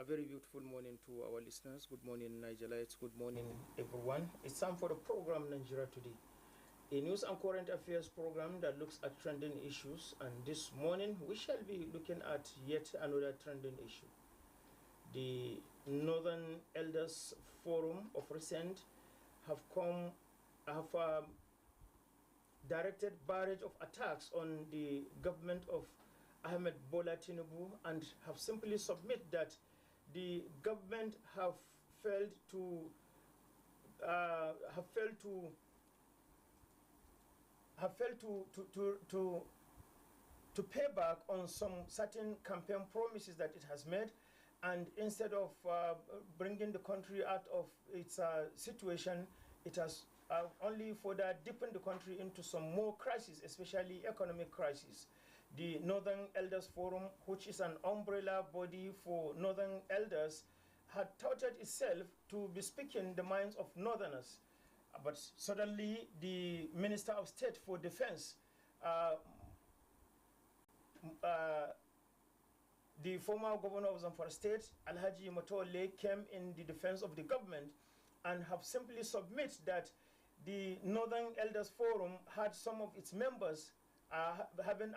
very beautiful morning to our listeners. Good morning, Nigerians. Good morning, everyone. It's time for the program Nigeria Today, a news and current affairs program that looks at trending issues. And this morning, we shall be looking at yet another trending issue. The Northern Elders Forum of recent have directed barrage of attacks on the government of Ahmed Bola Tinubu and have simply submit that the government have failed to pay back on some certain campaign promises that it has made, and instead of bringing the country out of its situation, it has only further deepened the country into some more crisis, especially economic crisis. The Northern Elders Forum, which is an umbrella body for Northern Elders, had touted itself to be speaking the minds of Northerners. But suddenly, the Minister of State for Defense, the former governor of Zamfara State, Alhaji Motole, came in the defense of the government and have simply submit that the Northern Elders Forum had some of its members having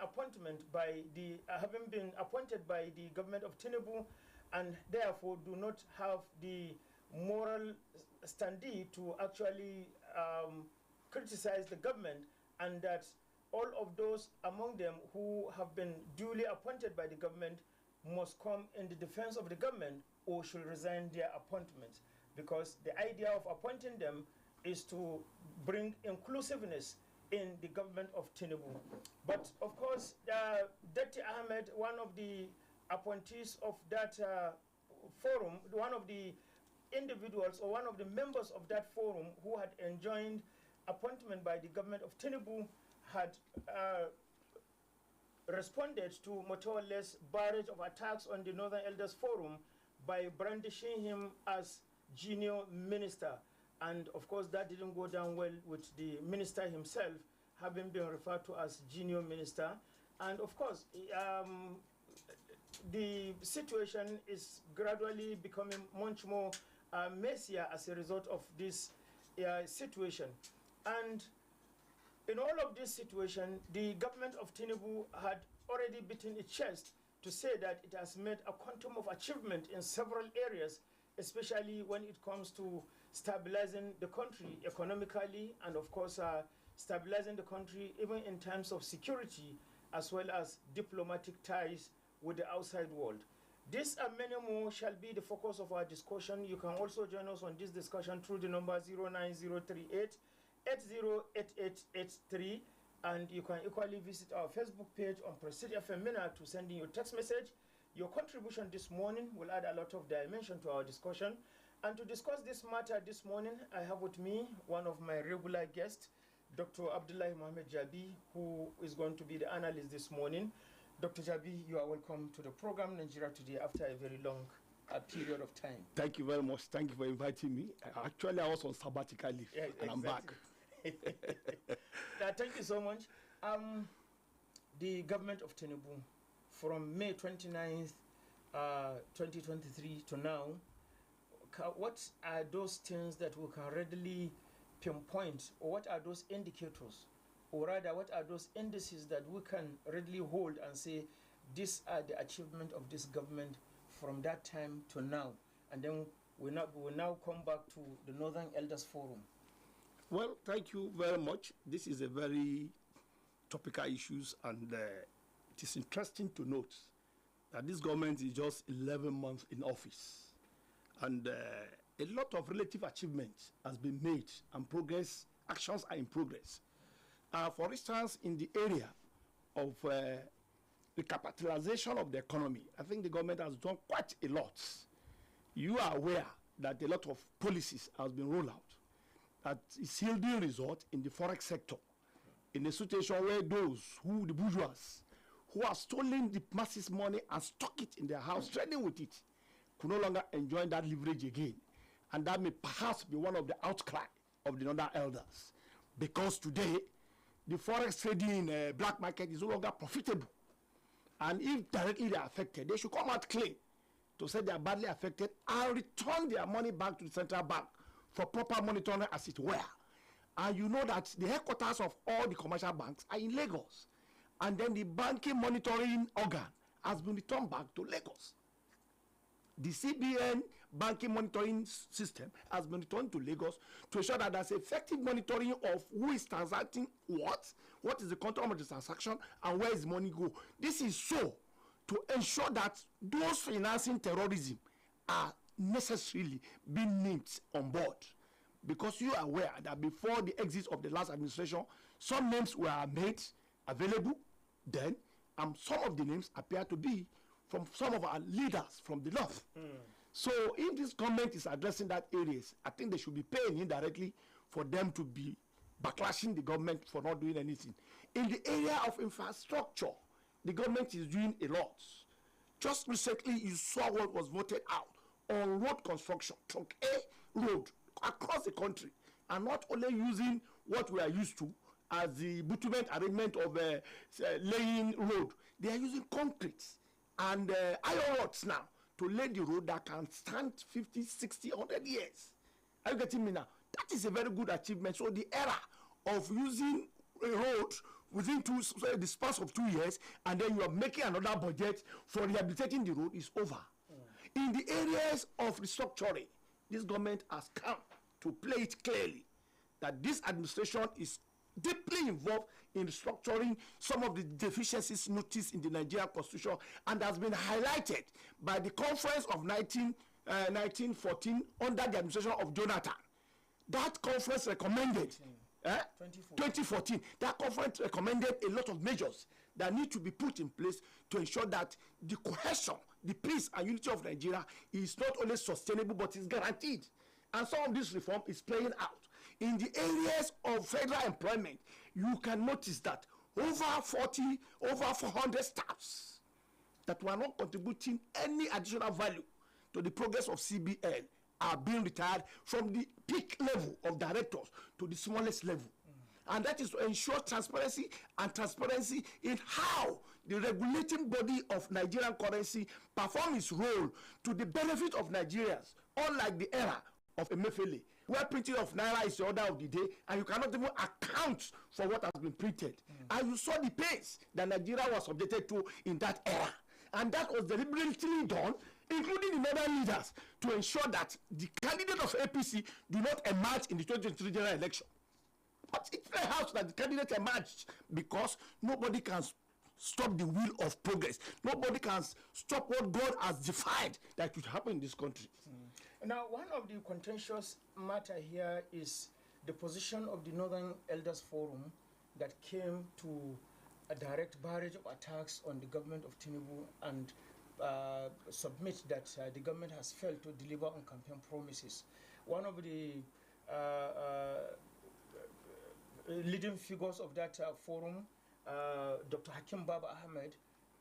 been appointed by the government of Tinubu, and therefore do not have the moral standing to actually criticize the government, and that all of those among them who have been duly appointed by the government must come in the defense of the government or should resign their appointments, because the idea of appointing them is to bring inclusiveness in the government of Tinubu. But of course, Dr. Ahmed, one of the appointees of that forum, one of the individuals or one of the members of that forum who had enjoined appointment by the government of Tinubu, had responded to Motole's barrage of attacks on the Northern Elders Forum by brandishing him as junior minister. And of course, that didn't go down well with the minister himself, having been referred to as junior minister. And of course, the situation is gradually becoming much more messier as a result of this situation. And in all of this situation, the government of Tinubu had already beaten its chest to say that it has made a quantum of achievement in several areas, especially when it comes to stabilizing the country economically, and of course stabilizing the country even in terms of security, as well as diplomatic ties with the outside world. This and many more shall be the focus of our discussion. You can also join us on this discussion through the number 09038 808883, and you can equally visit our Facebook page on Prestigefm91 to send in your text message. Your contribution this morning will add a lot of dimension to our discussion. And to discuss this matter this morning, I have with me one of my regular guests, Dr. Abdullahi Mohammed Jabi, who is going to be the analyst this morning. Dr. Jabi, you are welcome to the program Nigeria Today after a very long period of time. Thank you very much. Thank you for inviting me. Actually, I was on sabbatical leave, and I'm back. Thank you so much. The government of Tinubu, from May 29th, 2023 to now, what are those things that we can readily pinpoint, or what are those indicators, or rather what are those indices that we can readily hold and say these are the achievement of this government from that time to now? And then we will now come back to the Northern Elders Forum. Well, thank you very much. This is a very topical issues, and it is interesting to note that this government is just 11 months in office, and a lot of relative achievements has been made, and actions are in progress. For instance, in the area of the capitalization of the economy, I think the government has done quite a lot. You are aware that a lot of policies has been rolled out that is yielding result in the forex sector, in a situation where those the bourgeois, who are stealing the masses' money and stock it in their house, trading with it, could no longer enjoy that leverage again. And that may perhaps be one of the outcry of the other elders, because today the forex trading in black market is no longer profitable. And if directly they are affected, they should come out clean to say they are badly affected and return their money back to the central bank for proper monitoring as it were. And you know that the headquarters of all the commercial banks are in Lagos. And then the banking monitoring organ has been returned back to Lagos. The CBN banking monitoring system has been returned to Lagos to ensure that there's effective monitoring of who is transacting what is the content of the transaction, and where is money go. This is so to ensure that those financing terrorism are necessarily being nipped on board. Because you are aware that before the exit of the last administration, some names were made available then, and some of the names appear to be from some of our leaders from the north. So if this government is addressing that areas, I think they should be paying indirectly for them to be backlashing the government for not doing anything. In the area of infrastructure, the government is doing a lot. Just recently, you saw what was voted out on road construction, Trunk A road across the country, and not only using what we are used to as the bitumen arrangement of laying road. They are using concrete and iron rods now to lay the road that can stand 50, 60, 100 years. Are you getting me now? That is a very good achievement. So the era of using a road within the span of 2 years, and then you are making another budget for rehabilitating the road is over. In the areas of restructuring, this government has come to play it clearly that this administration is deeply involved in restructuring some of the deficiencies noticed in the Nigerian constitution, and has been highlighted by the conference of 1914 under the administration of Jonathan. That conference recommended 2014. That conference recommended a lot of measures that need to be put in place to ensure that the cohesion, the peace and unity of Nigeria is not only sustainable but is guaranteed. And some of this reform is playing out. In the areas of federal employment, you can notice that over 400 staffs that were not contributing any additional value to the progress of CBN are being retired from the peak level of directors to the smallest level. And that is to ensure transparency in how the regulating body of Nigerian currency performs its role to the benefit of Nigerians, unlike the era of Emefiele, where printing of naira is the order of the day, and you cannot even account for what has been printed. And you saw the pace that Nigeria was subjected to in that era. And that was deliberately done, including the northern leaders, to ensure that the candidate of APC do not emerge in the 2023 general election. But it perhaps that the candidate emerged because nobody can stop the wheel of progress. Nobody can stop what God has defined that could happen in this country. Now, one of the contentious matter here is the position of the Northern Elders Forum that came to a direct barrage of attacks on the government of Tinubu and submit that the government has failed to deliver on campaign promises. One of the leading figures of that forum, Dr. Hakim Baba Ahmed,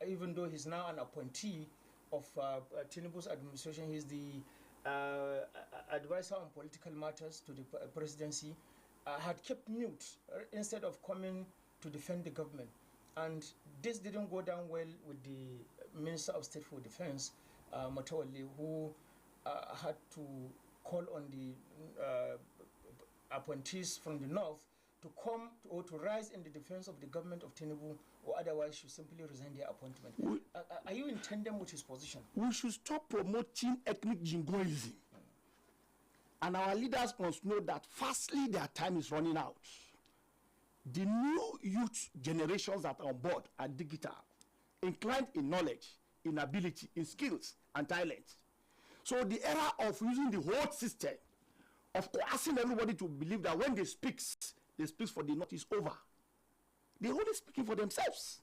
even though he's now an appointee of Tinubu's administration, he's the advisor on political matters to the presidency, had kept mute instead of coming to defend the government. And this didn't go down well with the Minister of State for Defense, Matawalli, who had to call on the appointees from the north to come or to rise in the defense of the government of Tinubu, or otherwise should simply resign their appointment. Are you in tandem with his position? We should stop promoting ethnic jingoism. And our leaders must know that firstly, their time is running out. The new youth generations that are on board are digital, inclined in knowledge, in ability, in skills and talent. So the era of using the whole system, of coercing everybody to believe that when they speak for the North is over. They're only speaking for themselves.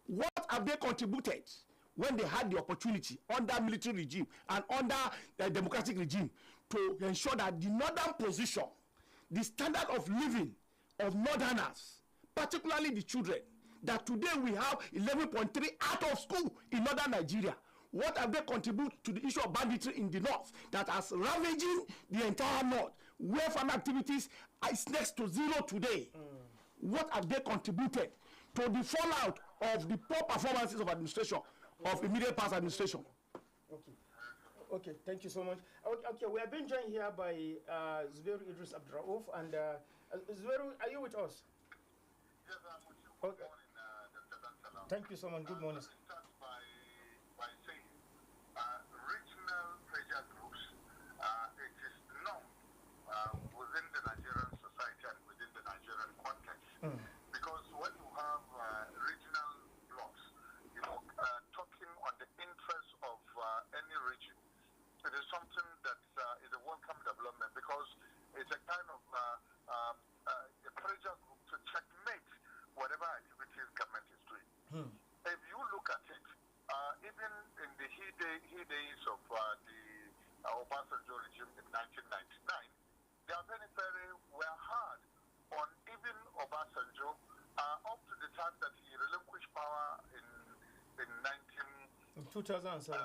What have they contributed when they had the opportunity under military regime and under the democratic regime to ensure that the northern position, the standard of living of northerners, particularly the children, that today we have 11.3 out of school in northern Nigeria. What have they contributed to the issue of banditry in the north that has ravaging the entire north, where farm activities is next to zero today? What have they contributed to the fallout of the poor performances of administration, of immediate past administration? Okay. Okay, thank you so much. Okay, we are being joined here by Zubairu Idris Abdurauf. And Zubairu, are you with us? Yes, I'm with you. Good Okay. morning, Dr. Dansalam. Thank you so much. Good morning. Let me start by saying regional pressure groups, it is known within the Nigerian society and within the Nigerian context. Because when you have regional blocks, talking on the interests of any region, it is something that is a welcome development because it's a kind of a pressure group to checkmate whatever activities government is doing. If you look at it, even in the heydays of the Obasanjo regime in 1999, the Benefere were hard on even Obasanjo up to the time that he relinquished power in 2007.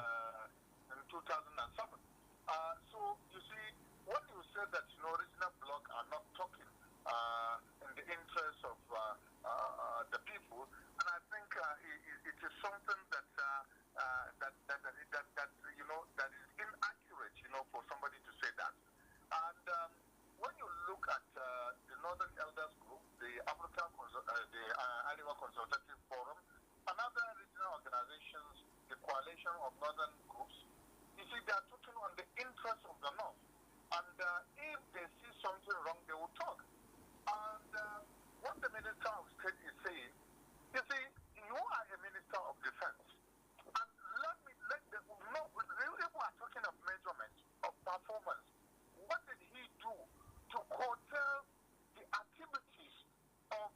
in 2007. So you see, when you say that regional bloc are not talking in the interest of the people, and I think it is something that that is inaccurate, for somebody to say that. And when you look at the Northern Elders Group, the Annual Consultative Forum, and other regional organizations, the coalition of northern groups, you see, they are talking on the interest of the North. And if they see something wrong, they will talk. And what the Minister of State is saying, you see, you are a Minister of Defense. And let them know, if we are talking of measurement, of performance, what did he do to curtail the activities of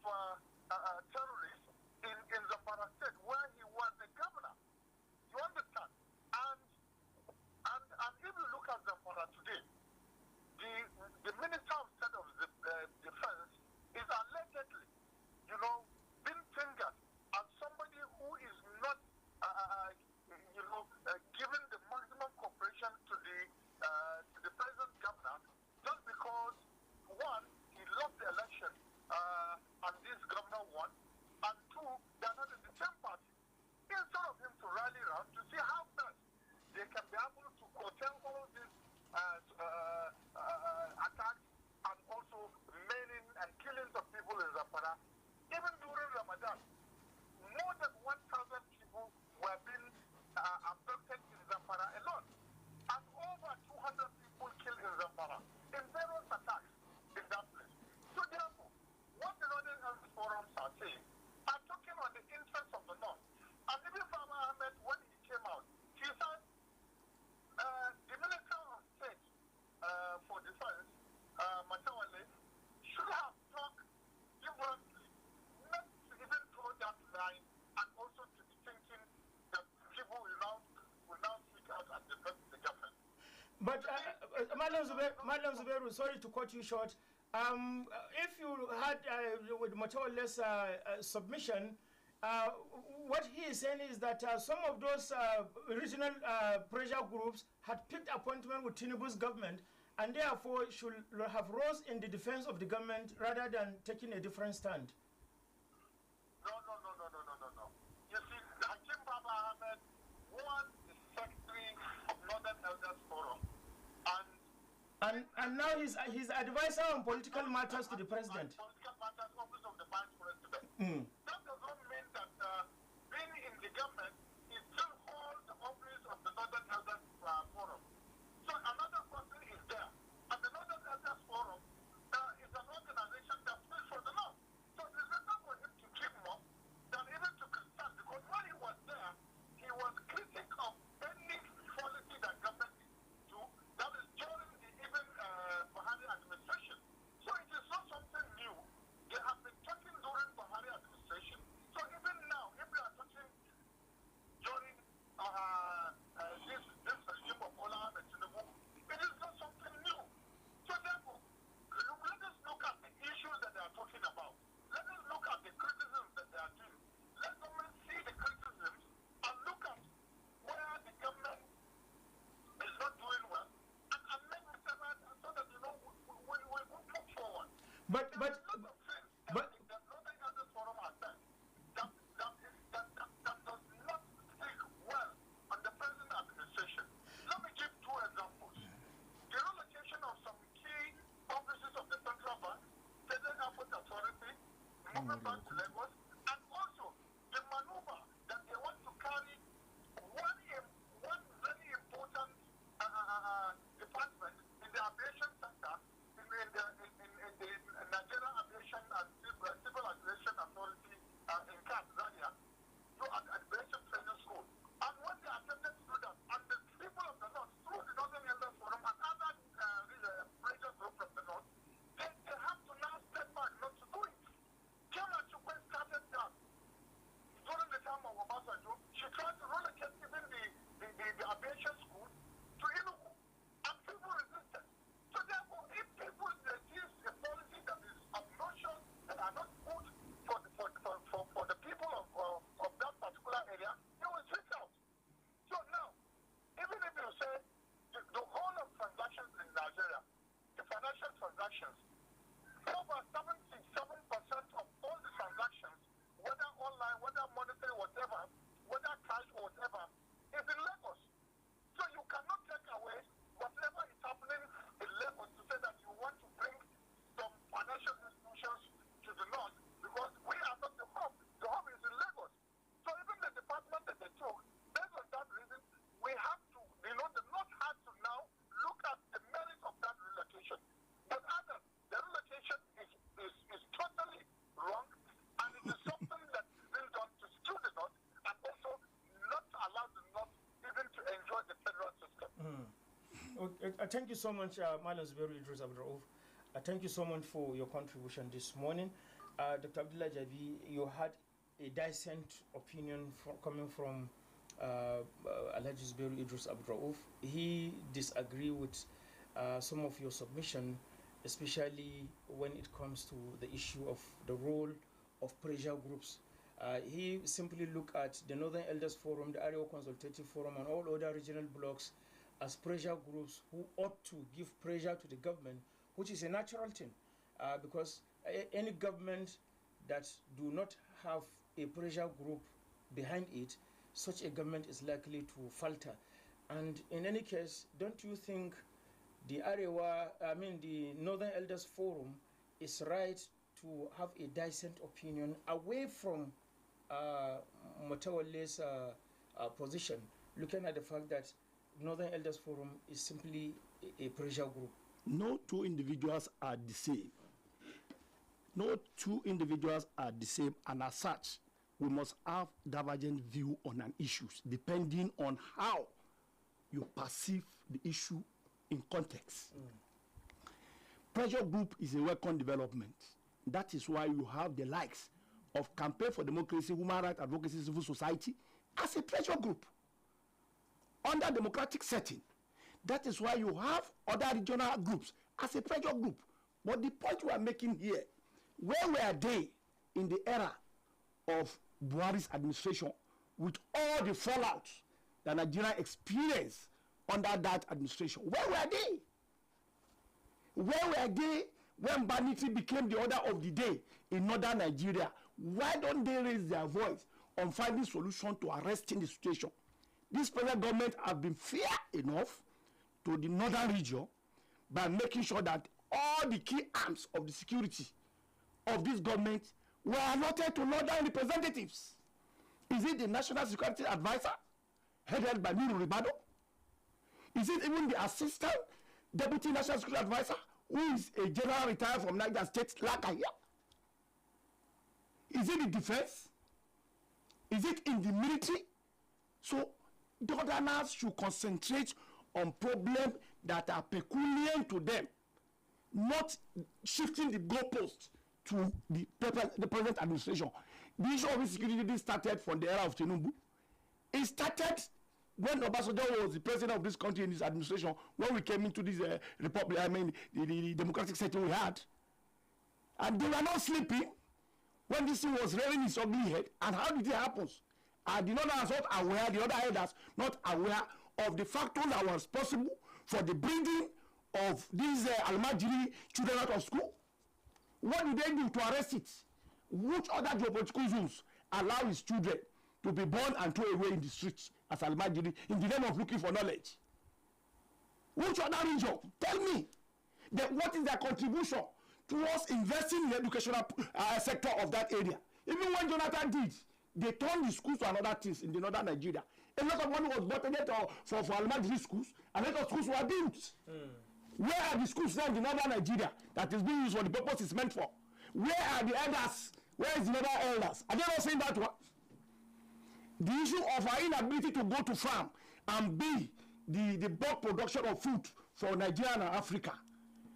terrorists in Zamfara State, where he was the governor? You understand? And if you look at Zamfara today, the Minister of State of Defense is allegedly, being fingered as somebody who is not, given the maximum cooperation to the present governor, just because, one, he lost the election, and this governor won, and two, they are not in the same party. Instead of him to rally around to see how best they can be able to curtail all these attacks and also maiming and killings of people in Zamfara. Even during Ramadan, more than 1,000 people were being abducted in Zamfara alone, and over 200 people killed in Zamfara in various attacks in that place. So therefore, what the Northern Health Forums are saying are talking on the interest of the North. And even Farmer Ahmed, when he came out, he said the Minister of State for Defense, Matawale, should have talked differently, not to even throw that line, and also to be thinking that people will now speak out and defend the government. But Madam Zubairu, sorry to cut you short. If you had with Matawale's submission, what he is saying is that some of those regional pressure groups had picked appointment with Tinubu's government and therefore should have rose in the defense of the government rather than taking a different stand. No. You see, Hakim Baba Ahmed was the secretary of Northern Elders Forum, and now he's advisor on political matters to the president. Political matters, office of the vice president. That does not mean that being in the government, he still holds the office of the Northern Elders Forum. So another person is there, and the Northern Elders Forum is an organization that speaks for the North. So it is better for him to keep more than even to criticise, because when he was there, he was critic of any policy that government do. That is during the even Buhari administration. So it is not something new Thank you so much, Malam Zubairu Idris Abdurrauf. Thank you so much for your contribution this morning. Dr. Abdullah Jabi, you had a dissent opinion coming from Alhaji Zubairu Idris Abdurrauf. He disagreed with some of your submission, especially when it comes to the issue of the role of pressure groups. He simply looked at the Northern Elders Forum, the Arewa Consultative Forum, and all other regional blocs as pressure groups who ought to give pressure to the government, which is a natural thing, because any government that do not have a pressure group behind it, such a government is likely to falter. And in any case, don't you think the Northern Elders Forum is right to have a decent opinion away from Mutawalli's position, looking at the fact that Northern Elders Forum is simply a pressure group? No two individuals are the same. No two individuals are the same, and as such, we must have divergent view on an issue depending on how you perceive the issue in context. Pressure group is a welcome development. That is why you have the likes of Campaign for Democracy, Human Rights Advocacy, Civil Society as a pressure group under democratic setting. That is why you have other regional groups as a pressure group. But the point we are making here, where were they in the era of Buhari's administration with all the fallout that Nigeria experienced under that administration? Where were they? Where were they when banditry became the order of the day in northern Nigeria? Why don't they raise their voice on finding solution to arresting the situation? This present government have been fair enough to the northern region by making sure that all the key arms of the security of this government were allotted to northern representatives. Is it the National Security Advisor, headed by Nuru Ribado? Is it even the Assistant Deputy National Security Advisor, who is a general retired from Niger State, Lakaya? Is it the defense? Is it in the military? So, northerners should concentrate on problems that are peculiar to them, not shifting the goalpost to the present administration. The issue of insecurity started from the era of Tinubu. It started when Obasanjo was the president of this country in his administration, when we came into this republic, the democratic setting we had. And they were not sleeping when this thing was rearing its ugly head. And how did it happen? The Northerners not aware, the other elders not aware of the factors that were responsible for the bringing of these Almajiri children out of school. What did they do to arrest it? Which other geopolitical zones allow his children to be born and thrown away in the streets as Almajiri in the name of looking for knowledge? Which other region? Tell me. What is their contribution towards investing in the educational sector of that area? Even when Jonathan did, they turned the schools to another things in the northern Nigeria. A lot of money was budgeted for Almajiri schools, and a lot of schools were built. Where are the schools now in the northern Nigeria that is being used for the purpose it's meant for? Where are the elders? Where is the northern elders? Are they not saying that one? The issue of our inability to go to farm and be the bulk production of food for Nigeria and Africa,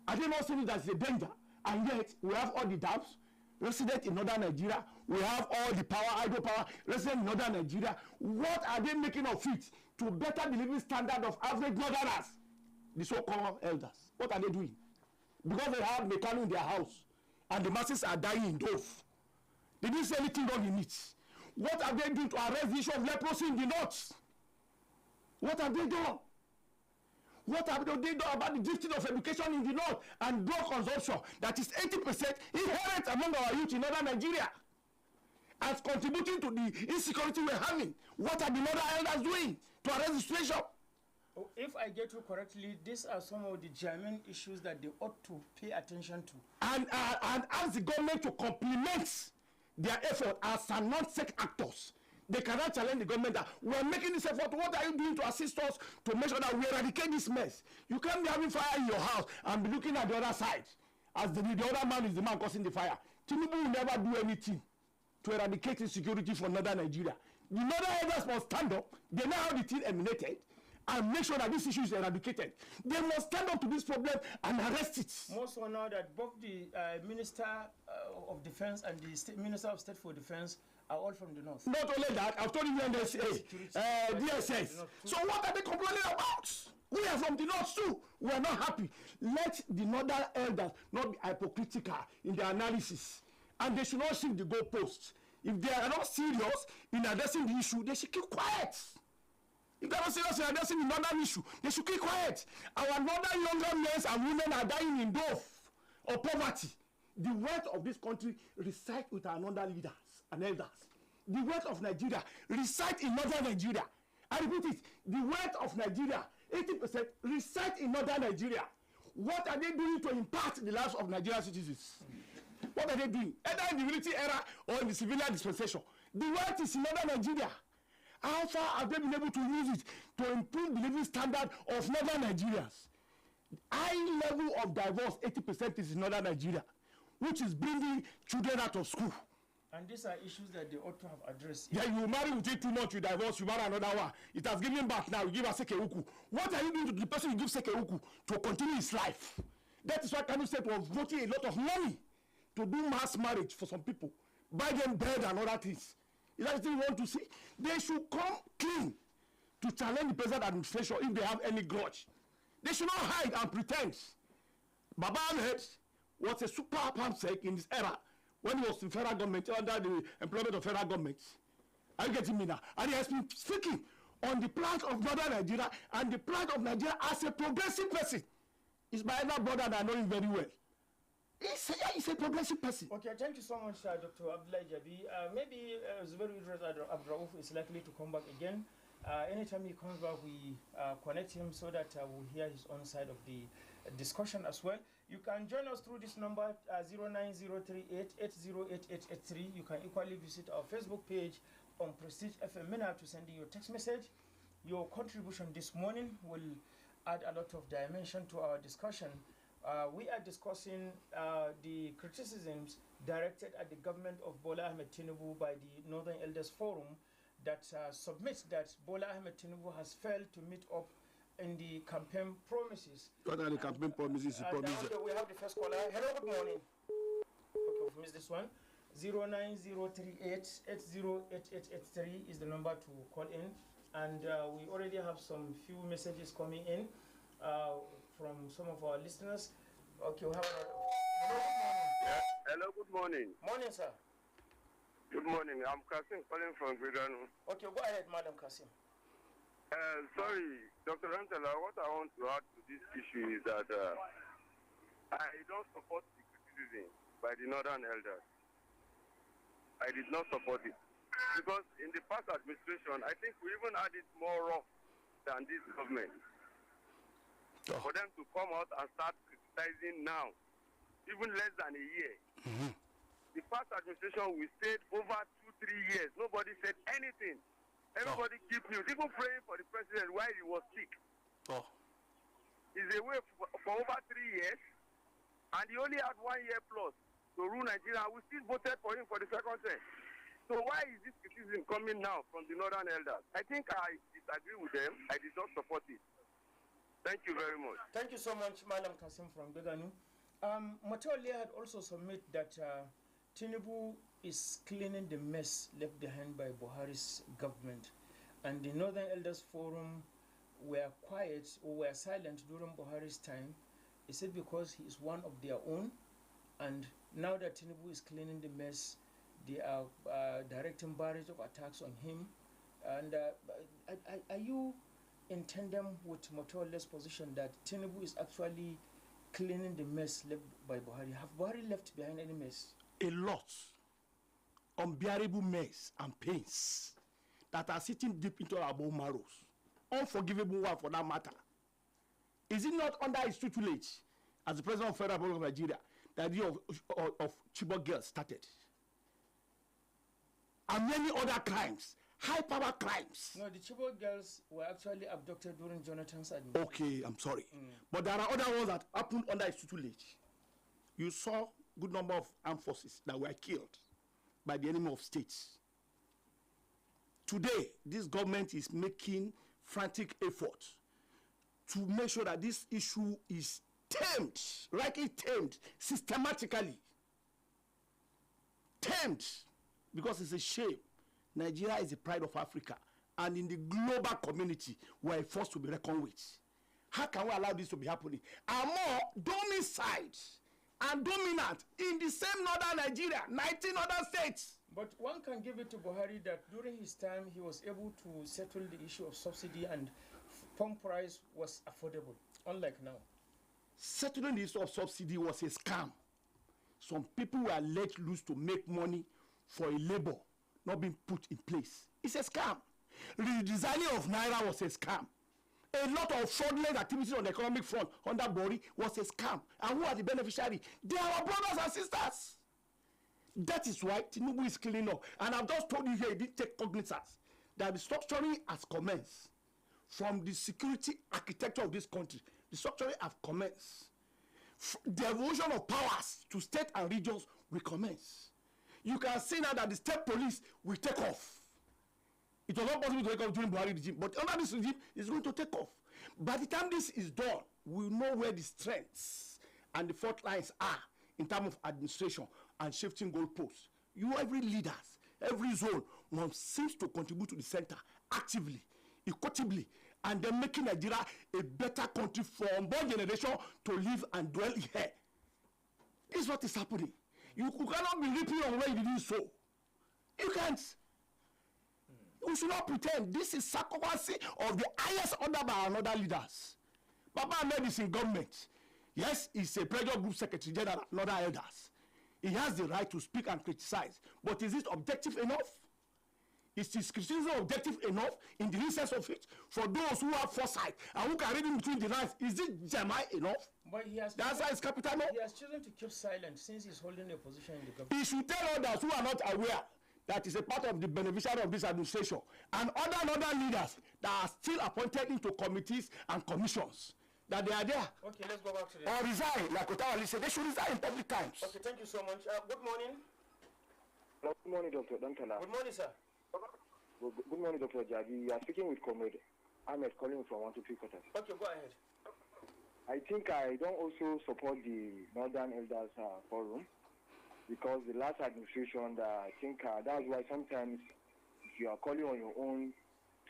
are they not saying that it's a danger? And yet, we have all the dams resident in northern Nigeria. We have all the power, hydropower resident in northern Nigeria. What are they making of it to better the living standard of average northerners? The so-called elders. What are they doing? Because they have mechanic in their house and the masses are dying in Dove. They didn't say anything wrong in it. What have they done to arrest the issue of leprosy in the north? What have they done? What have they done about the gifting of education in the north and drug consumption that is 80% inherent among our youth in northern Nigeria? As contributing to the insecurity we're having. What are the northern elders doing to arrest the situation? If I get you correctly, these are some of the germane issues that they ought to pay attention to. And ask the government to complement their effort as non-state actors. They cannot challenge the government that we're making this effort. What are you doing to assist us to make sure that we eradicate this mess? You can't be having fire in your house and be looking at the other side as the other man is the man causing the fire. Tinubu will never do anything to eradicate insecurity from northern Nigeria. The northern elders must stand up. They know how the thing emanated. and make sure that this issue is eradicated. They must stand up to this problem and arrest it. More so now that both the Minister of Defense and the Minister of State for Defense are all from the north. Not only that, I've told you DSS. So what are they complaining about? We are from the north too. We are not happy. Let the northern elders not be hypocritical in their analysis. And they should not shift the goalposts. If they are not serious in addressing the issue, they should keep quiet. If they are not serious in addressing the northern issue, they should keep quiet. Our northern younger men and women are dying in dearth or poverty. The wealth of this country resides with our northern leaders and elders. The wealth of Nigeria resides in northern Nigeria. I repeat it, the wealth of Nigeria, 80% resides in northern Nigeria. What are they doing to impact the lives of Nigerian citizens? What are they doing? Either in the military era or in the civilian dispensation. The wealth is in northern Nigeria. How far have they been able to use it to improve the living standard of northern Nigerians? High level of divorce, 80% is in northern Nigeria, which is bringing children out of school. And these are issues that they ought to have addressed. Yeah, you marry within 2 months, you divorce, you marry another one. It has given back now, you give a sekeuku. What are you doing to the person you give sekeuku to continue his life? That is why Kano State was voting a lot of money to do mass marriage for some people. Buy them bread and other things. Is that the thing you want to see? They should come clean to challenge the present administration if they have any grudge. They should not hide and pretend. Baba Ahmed was a super pamsec in this era when he was in federal government, under the employment of federal government. Are you getting me now? And he has been speaking on the plight of northern Nigeria and the plight of Nigeria as a progressive person. It's my elder brother and I know him very well. He's a progressive person. Okay, thank you so much, Dr. Abdullah Jabi. Maybe Zubair Idris Abdurauf is likely to come back again. Anytime he comes back, we connect him so that we'll hear his own side of the discussion as well. You can join us through this number, 09038808883. You can equally visit our Facebook page on Prestige FM to send in your text message. Your contribution this morning will add a lot of dimension to our discussion. We are discussing the criticisms directed at the government of Bola Ahmed Tinubu by the Northern Elders Forum that submits that Bola Ahmed Tinubu has failed to meet up in the campaign promises. What are the campaign promises? We have the first caller. Hello, good morning. Okay, we've missed this one. 09038808883 is the number to call in. And we already have some few messages coming in from some of our listeners. Okay, we have hello, good morning. Yeah. Hello, good morning. Morning, sir. Good morning. I'm Kasim calling from Gridano. Okay, go ahead, Madam Kasim. Sorry, Dr. Rantala, what I want to add to this issue is that I don't support the criticism by the Northern Elders. I did not support it. Because in the past administration, I think we even had it more rough than this government. Oh. For them to come out and start criticizing now, even less than a year. Mm-hmm. The past administration, we stayed over 2-3 years. Nobody said anything. Everybody keep mute, even praying for the president while he was sick. Oh. He's away for over 3 years, and he only had 1 year plus to rule Nigeria. We still voted for him for the second term. So why is this criticism coming now from the Northern Elders? I think I disagree with them. I did not support it. Thank you very much. Thank you so much, Madam Kasim from Beganu. Matole had also submitted that Tinubu is cleaning the mess left behind by Buhari's government. And the Northern Elders Forum were quiet or were silent during Buhari's time. Is it because he is one of their own? And now that Tinubu is cleaning the mess, they are directing barrage of attacks on him. And are you in tandem with Motole's position that Tinubu is actually cleaning the mess left by Buhari? Have Buhari left behind any mess? A lot. Unbearable mess and pains that are sitting deep into our bone marrows. Unforgivable one for that matter. Is it not under his tutelage as the president of Federal Republic of Nigeria the idea of Chibok girls started? And many other crimes, high power crimes. No, the Chibok girls were actually abducted during Jonathan's administration. Okay, I'm sorry. But there are other ones that happened under his tutelage. You saw a good number of armed forces that were killed by the enemy of states. Today, this government is making frantic effort to make sure that this issue is tamed, rightly tamed, systematically. Tamed, because it's a shame. Nigeria is the pride of Africa, and in the global community, we are a force to be reckoned with. How can we allow this to be happening? And more domiciled and dominant in the same northern Nigeria, 19 other states. But one can give it to Buhari that during his time, he was able to settle the issue of subsidy and pump price was affordable, unlike now. Settling the issue of subsidy was a scam. Some people were let loose to make money for a labor not being put in place. It's a scam. Redesigning of Naira was a scam. A lot of fraudulent activities on the economic front under Bori was a scam. And who are the beneficiaries? They are our brothers and sisters. That is why Tinubu is cleaning up. And I've just told you here, he didn't take cognizance that the structuring has commenced from the security architecture of this country. The structuring have commenced. The evolution of powers to state and regions will commence. You can see now that the state police will take off. It was not possible to take off during Buhari regime, but under this regime, it's going to take off. By the time this is done, we'll know where the strengths and the fault lines are in terms of administration and shifting goalposts. Every leaders, every zone, one seems to contribute to the center actively, equitably, and then making Nigeria a better country for unborn generation to live and dwell here. This is what is happening. You cannot be reaping on where you didn't sow. You can't. We should not pretend this is sacrifice of the highest order by another leaders. Baba Ahmed is in government. Yes, he's a pressure group secretary general, not elders. He has the right to speak and criticize. But is it objective enough? Is his criticism objective enough in the sense of it? For those who have foresight and who can read in between the lines, is it Jamai enough? But he has the answer is capital no. He has chosen to keep silent since he's holding a position in the government. He should tell others who are not aware that is a part of the beneficiary of this administration and other leaders that are still appointed into committees and commissions that they are there. Okay, let's go back to this. Or resign, like Otawali said, they should resign in public times. Okay, thank you so much. Good morning. Good morning, Dr. Dantala. Good morning, sir. Good morning, Dr. Jadi. You are speaking with Comrade Ahmed calling from 123 quarters. Okay, go ahead. I think I don't also support the Northern Elders Forum because the last administration, I think that's why sometimes if you are calling on your own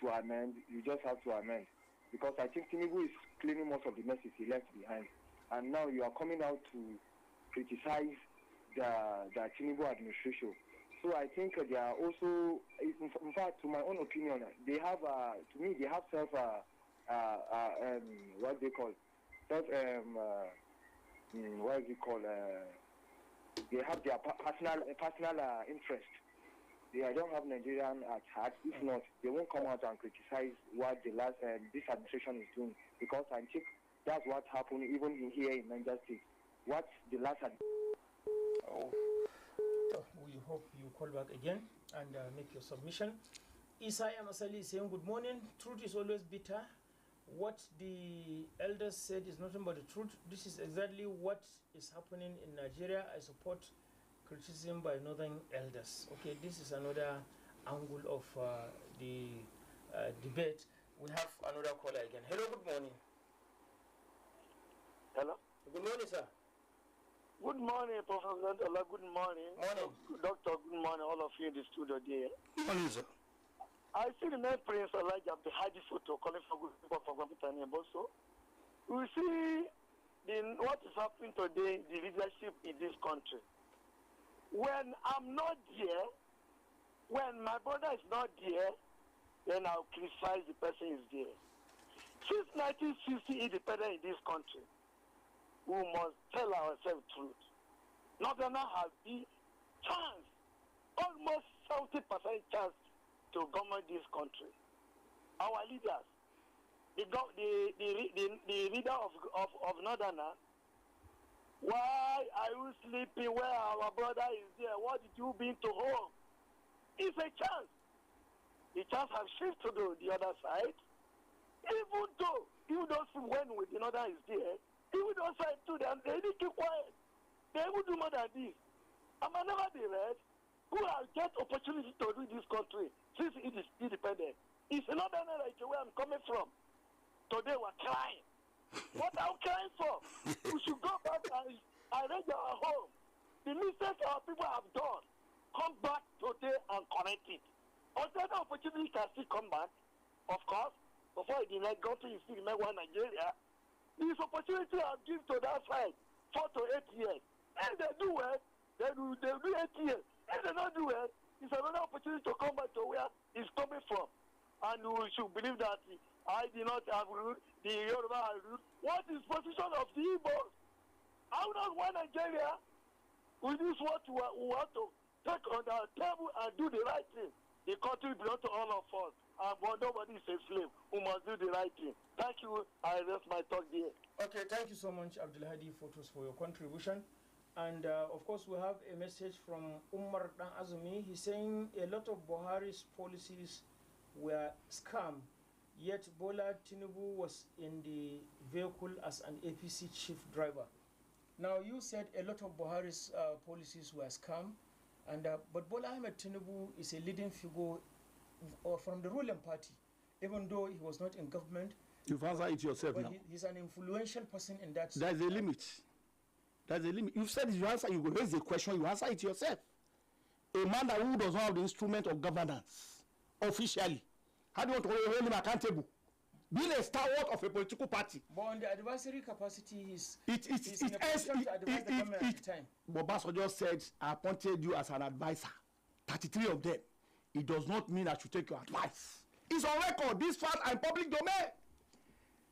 to amend, you just have to amend. Because I think Tinubu is cleaning most of the messes he left behind. And now you are coming out to criticize the Tinubu administration. So I think they are also, in fact, to my own opinion, they have, to me, they have what they call, what is it called? They have their personal interest. They don't have Nigerian at heart. If not, they won't come out and criticize what the last this administration is doing. Because I think that's what happened even here in Niger State. What the last we hope you call back again and make your submission. Isaiah Masali is saying, good morning. Truth is always bitter. What the elders said is nothing but the truth. This is exactly what is happening in Nigeria. I support criticism by northern elders. Okay, this is another angle of the debate. We have another caller again. Hello, good morning. Hello. Good morning, sir. Good morning, Professor Dantala. Good morning. Morning. Doctor, good morning, all of you in the studio there. Good morning, sir. I see the name Prince Elijah of the Hadi photo calling for good people from Gambitania also. We see what is happening today, the leadership in this country. When I'm not there, when my brother is not there, then I'll criticize the person who is there. Since 1960 independence in this country, we must tell ourselves the truth. Northerners have the chance, almost 70% chance to govern this country. Our leaders, the leader of Northerners, why are you sleeping where our brother is there? What did you bring to home? It's a chance. The chance has shifted to the other side. Even though you don't see when with the Northern is there, even those side too, they need to keep quiet. They will do more than this. I never be read who have get opportunity to do this country since it is independent. It's another like where I'm coming from. Today we're crying. What are we crying for? We should go back and arrange our home. The mistakes our people have done, come back today and correct it. Although opportunity can still come back, of course, before the next country is still remember Nigeria. This opportunity I've given to that side 4 to 8 years. And they do well, they do 8 years. If they don't do well, it's another opportunity to come back to where it's coming from. And we should believe that I did not have root, the Yoruba have root. What is position of the Igbos? How does one Nigeria, with this what we want to take on the table and do the right thing? The country belongs to all of us. But nobody is a slave who must do the right thing. Thank you. I rest my talk there. Okay, thank you so much, Abdulhadi Photos, for your contribution. And of course, we have a message from Umar Dan Azumi. He's saying a lot of Buhari's policies were scam, yet Bola Tinubu was in the vehicle as an APC chief driver. Now, you said a lot of Buhari's policies were scam, and but Bola Ahmed Tinubu is a leading figure from the ruling party, even though he was not in government. You've answered it yourself but now. He's an influential person in that. There's a limit. There's a limit. You've said you answer, you raise the question, you answer it yourself. A man that who does not have the instrument of governance officially, how do you want to hold him accountable? Being a stalwart of a political party. But on the advisory capacity, he's in a it position to advise the government at the time. Bobaso just said, I appointed you as an advisor. 33 of them. It does not mean I should take your advice. It's on record. This fact and public domain.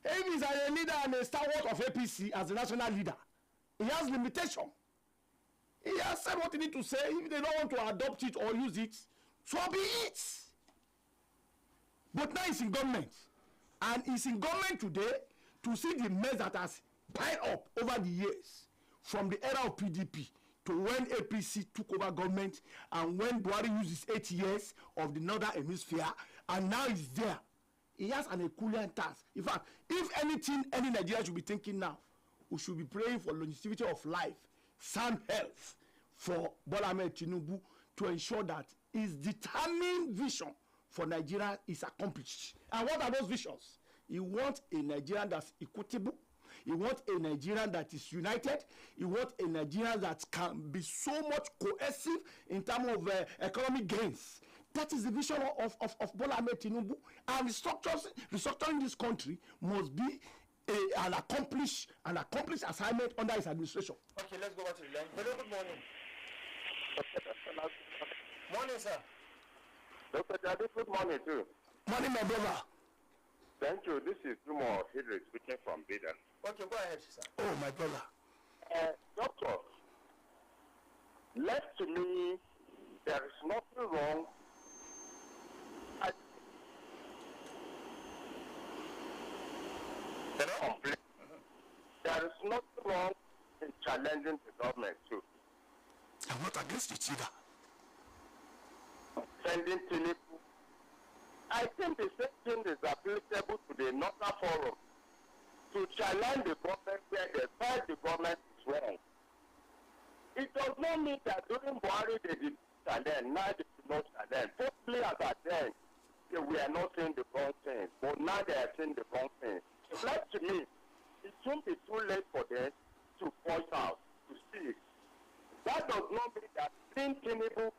If he's a leader and a stalwart of APC as a national leader, he has limitation. He has said what he need to say. If they don't want to adopt it or use it, so be it. But now he's in government. And he's in government today to see the mess that has piled up over the years from the era of PDP to when APC took over government and when Buhari used his 8 years of the northern hemisphere, and now he's there. He has an Herculean task. In fact, if anything, any Nigerian should be thinking now, we should be praying for longevity of life, sound health for Bola Ahmed Tinubu to ensure that his determined vision for Nigeria is accomplished. And what are those visions? He wants a Nigerian that's equitable. He wants a Nigerian that is united. He wants a Nigerian that can be so much cohesive in terms of economic gains. That is the vision of Bola Ahmed Tinubu. And restructuring this country must be an accomplished assignment under his administration. Okay, let's go back to the line. Hello, good morning. Morning, sir. Dr. Jadi, good morning too. Morning, my brother. Thank you. This is Jumo Hidri speaking from Biden. Okay, go ahead, sir. Oh, my brother. Doctor, left to me, there is nothing wrong. There is nothing wrong in challenging the government too. I'm not against it either. Sending Tinubu. I think the same thing is applicable to the Northern Forum to challenge the government where they find the government is wrong. It does not mean that during Buhari they did challenge, now they did not challenge. Hopefully at that time, we are not saying the wrong things, but now they are saying the wrong things. It's like to me, it won't be too late for them to point out, to see it. That does not mean that in Tinubu,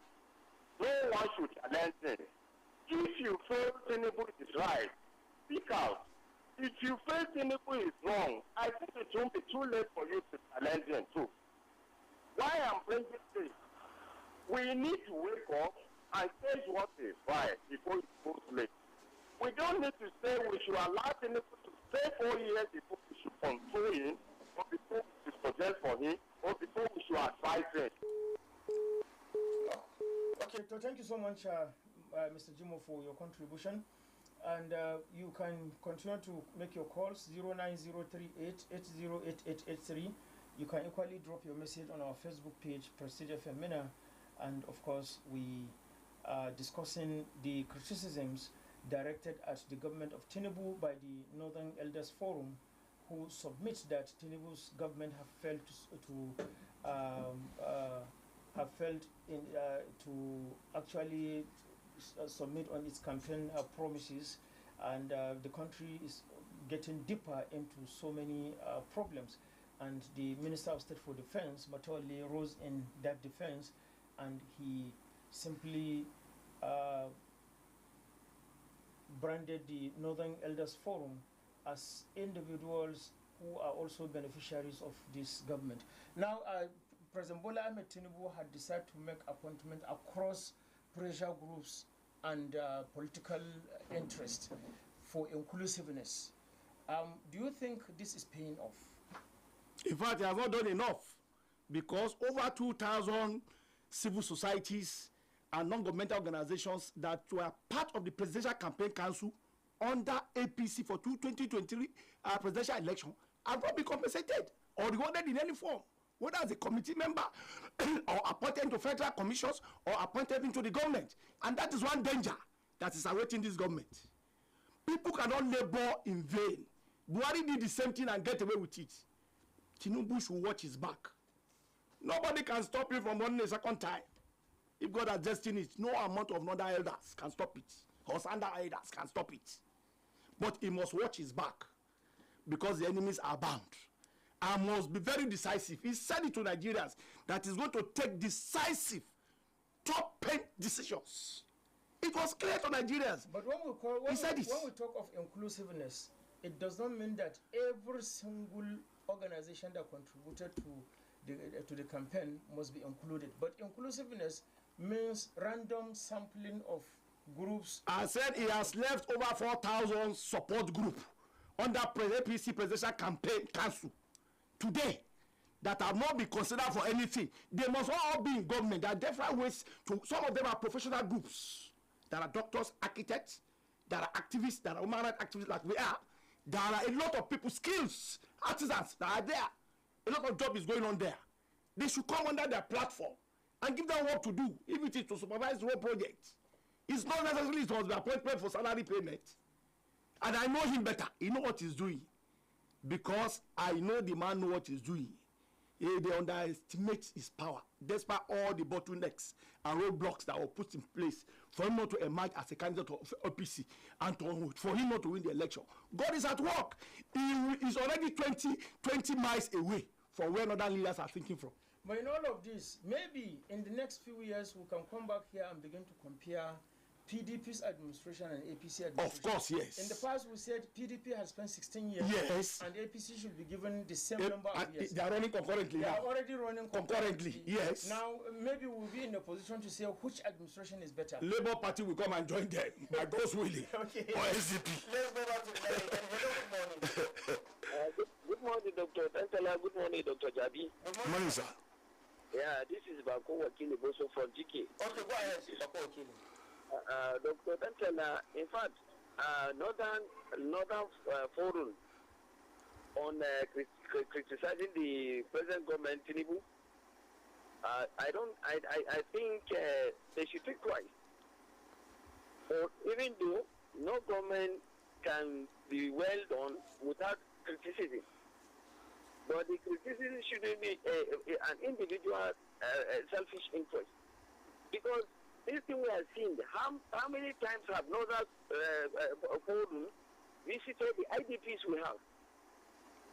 no one should challenge him. If you feel Tinubu is right, speak out. If you feel Tinubu is wrong, I think it won't be too late for you to challenge him too. Why I'm bringing this? We need to wake up and say what is right before it's too late. We don't need to say we should allow Tinubu to stay 4 years before we should control him, or before we should suggest for him, or before we should advise him. Okay, so thank you so much, Mr. Jimo, for your contribution. And you can continue to make your calls 09038808883. You can equally drop your message on our Facebook page, Prestigefm91, and of course we are discussing the criticisms directed at the government of Tinubu by the Northern Elders Forum, who submit that Tinubu's government have failed to actually submit on its campaign promises, and the country is getting deeper into so many problems. And the Minister of State for Defense, Matoli, rose in that defense, and he simply branded the Northern Elders Forum as individuals who are also beneficiaries of this government. Now, President Bola Ahmed Tinubu had decided to make appointment across pressure groups and political interest for inclusiveness. Do you think this is paying off? In fact, he has not done enough, because over 2,000 civil societies and non-governmental organizations that were part of the Presidential Campaign Council under APC for 2023 presidential election have not been compensated or rewarded in any form, whether as a committee member or appointed into federal commissions or appointed into the government. And that is one danger that is awaiting this government. People cannot labor in vain. Buhari did the same thing and get away with it. Tinubu should watch his back. Nobody can stop him from running a second time. If God has destined it, no amount of northern elders can stop it, or southern elders can stop it. But he must watch his back, because the enemies are bound, and must be very decisive. He said it to Nigerians that he's going to take decisive, top-pen decisions. It was clear to Nigerians. But when we talk of inclusiveness, it does not mean that every single organization that contributed to the campaign must be included. But inclusiveness means random sampling of groups. I said he has left over 4,000 support group under APC Presidential Campaign Council today that have not been considered for anything. They must all be in government. There are different ways to. Some of them are professional groups. There are doctors, architects, there are activists, there are human rights activists like we are. There are a lot of people, skills, artisans that are there. A lot of job is going on there. They should come under their platform and give them work to do, if it is to supervise road projects. It's not necessarily it must be appointment for salary payment. And I know him better. He knows what he's doing. Because I know the man knows what he's doing. They underestimate his power, despite all the bottlenecks and roadblocks that were put in place for him not to emerge as a candidate of OPC and for him not to win the election. God is at work. He is already 20 miles away from where northern leaders are thinking from. But in all of this, maybe in the next few years we can come back here and begin to compare PDP's administration and APC administration. Of course, yes. In the past, we said PDP has spent 16 years. Yes. And APC should be given the same number of years. They are running concurrently now. They are already running concurrently. Yes. Now, maybe we'll be in a position to say which administration is better. Labour Party will come and join them, by God's willing. Okay. Or SDP. Let's go back to the hello, good morning. Good morning, Dr. Tantala. Good morning, Dr. Jabi. Good morning, sir. Yeah, this is Bako Wakili Boso from GK. Okay, go ahead, Bako Wakili. Dr. Tantala, in fact, Northern Forum on criticizing the present government, Tinubu, I think they should think twice. Or even though no government can be well done without criticism, but the criticism shouldn't be an individual selfish interest, because this thing we have seen, how many times have Northern Forum visited the IDPs we have?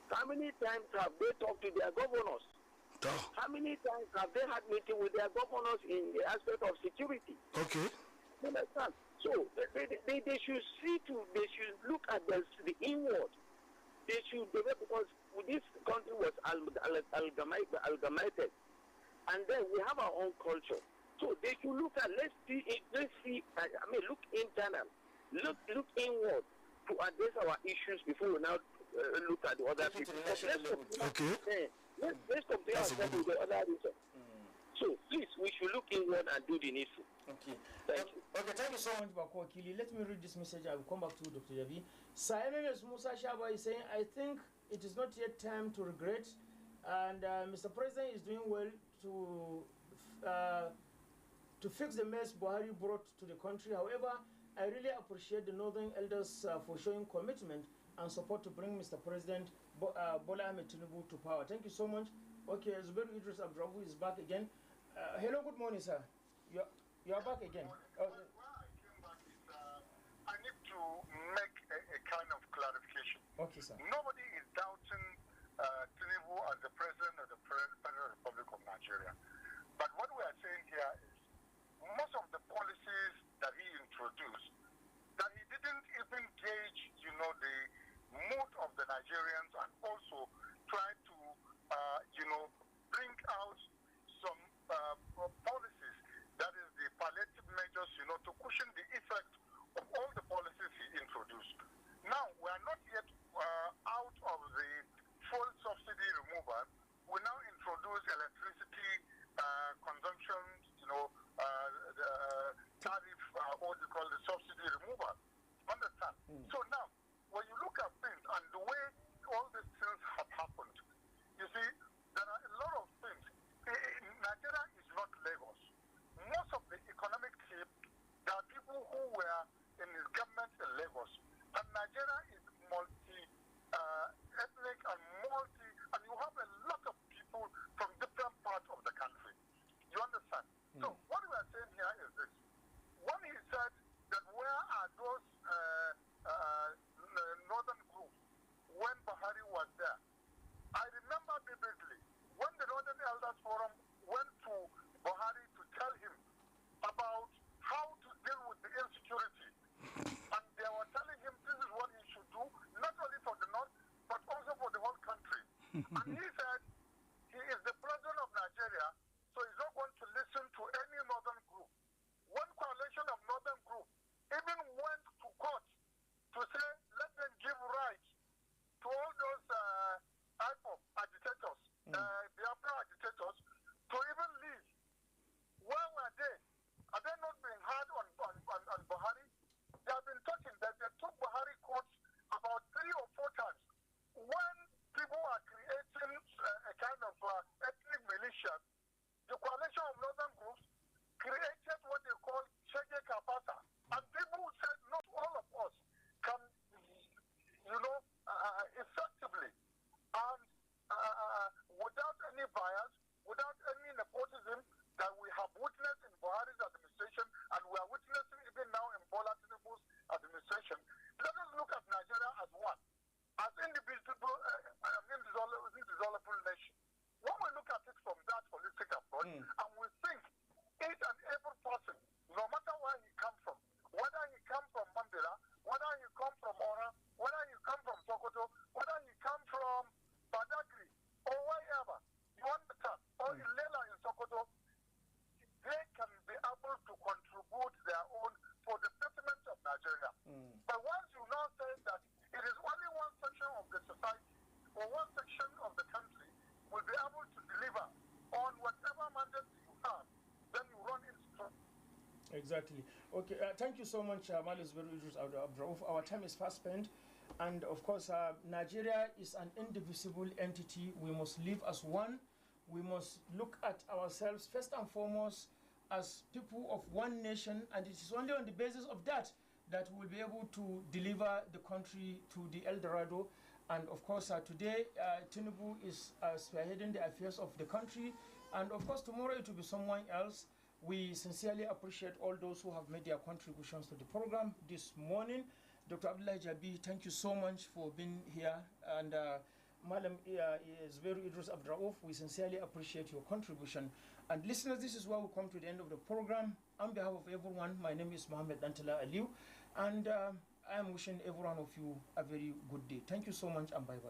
How many times have they talked to their governors? How many times have they had meeting with their governors in the aspect of security? Okay. You understand? So they should they should look at the inward. They should develop, because this country was amalgamated, and then we have our own culture. So they should look at, let's see, look internal, look inward to address our issues before we now look at the other people. Okay. Let's compare ourselves with the other region. So please, we should look inward and do the needful. Okay. Thank you. Okay, thank you so much, Bako Wakili. Let me read this message. I will come back to you, Dr. Jabi. Sir Musa Shaba is saying, I think it is not yet time to regret, and Mr. President is doing well to fix the mess Buhari brought to the country. However, I really appreciate the Northern Elders for showing commitment and support to bring Mr. President Bola Ahmed Tinubu to power. Thank you so much. Okay, Zubair Idris Abdrabu is back again. Hello, good morning, sir. You are back again. make a kind of clarification. Okay, sir. Nobody is doubting Tinubu as the president of the Federal Republic of Nigeria. But what we are saying here is most of the policies that he introduced, that he didn't even gauge, the mood of the Nigerians, and also try to, bring out some policies, that is the palliative measures, to cushion the effect of all the policies he introduced. Now, we are not yet out of the full subsidy removal. We now introduce electricity consumption, the tariff, what you call the subsidy removal. Understand? So now, when you look at things and the way all these things have happened, you see, there are a lot of things. Nigeria is not Lagos. Most of the economic team, there are people who were in his government in Lagos. And Nigeria is multi-ethnic and and you have a lot of people from different parts of the country. You understand? So what we are saying here is this. When he said that where are those northern groups when Buhari was there, I remember vividly when the Northern Elders Forum went to Buhari to tell him about how to deal with the insecurity. And they were telling him this is what he should do, not only for the North, but also for the whole country. And he said he is the president of Nigeria, so he's not going to listen to any northern group. One coalition of northern groups even went to court to say, let them give rights to all those IPOP agitators, Biafra agitators, to even leave. Where were they? Are they not being hard on Buhari? They have been talking that they took Buhari courts about 3 or 4 times. When people are creating a kind of ethnic militia, the coalition of northern groups created what they call Shege Kapasa. And people said not all of us can, effectively and without any bias, without any nepotism that we have witnessed in Buhari's administration and we are witnessing even now in Bola Tinubu's administration. Let us look at Nigeria as one, as indivisible, indissoluble nation. When we look at it from that holistic approach, and we think each and every person, no matter where he comes from, whether he comes from Mandela, whether he comes from Ora, whether he comes from Sokoto, whether he comes from Badagry, or wherever, you understand, or Ilela in Sokoto, they can be able to contribute their own for the betterment of Nigeria. But once you now say that it is only one section of the society or one section of the country will be able to deliver on whatever mandate you have, then you run into trouble. Exactly. Okay, thank you so much, Malis Idris Abdurauf. Our time is fast spent. And of course, Nigeria is an indivisible entity. We must live as one. We must look at ourselves first and foremost as people of one nation, and it is only on the basis of that that we'll be able to deliver the country to the El Dorado. And of course, today, Tinubu is spearheading the affairs of the country, and of course, tomorrow it will be someone else. We sincerely appreciate all those who have made their contributions to the program this morning. Dr. Abdullah Jabi, thank you so much for being here. And Madam Zubairu Idris Abdurauf, we sincerely appreciate your contribution. And listeners, this is where we come to the end of the program. On behalf of everyone, my name is Mohammed Dantala Aliu, and I am wishing every one of you a very good day. Thank you so much, and bye-bye.